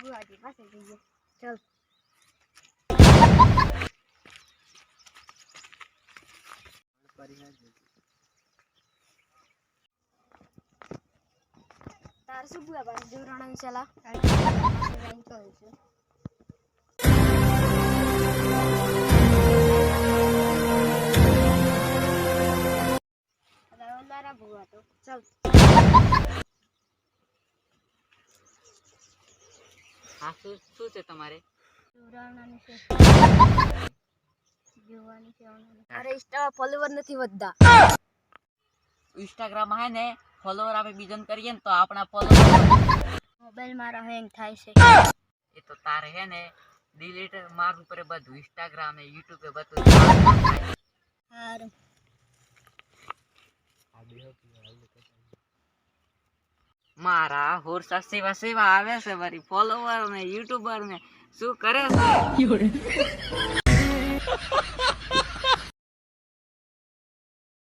બુઆજી પાસે જઈએ ચાલ તાર શું બુઆ પાસે દેવરાણાની સલાહ મારા બુઆ તો ચાલ હા શું છે તમારે દેવરાણાની છે જોવાની છે અરે ઇન્સ્ટા ફોલોવર નથી વધતા ઇન્સ્ટાગ્રામ હે ને ફોલોવર આપણે બીજન કરીએ ને તો આપણા ફોલોવર મોબાઈલ મારા હેંગ થાય છે એ તો તારે હે ને ડિલીટ મારવું પડે બધું ઇન્સ્ટાગ્રામ ને યુટ્યુબ એ બધું હારું મારા હોરસા સેવા સેવા આવે છે મારી ફોલોવર ને યુટ્યુબર ને શું કરે છે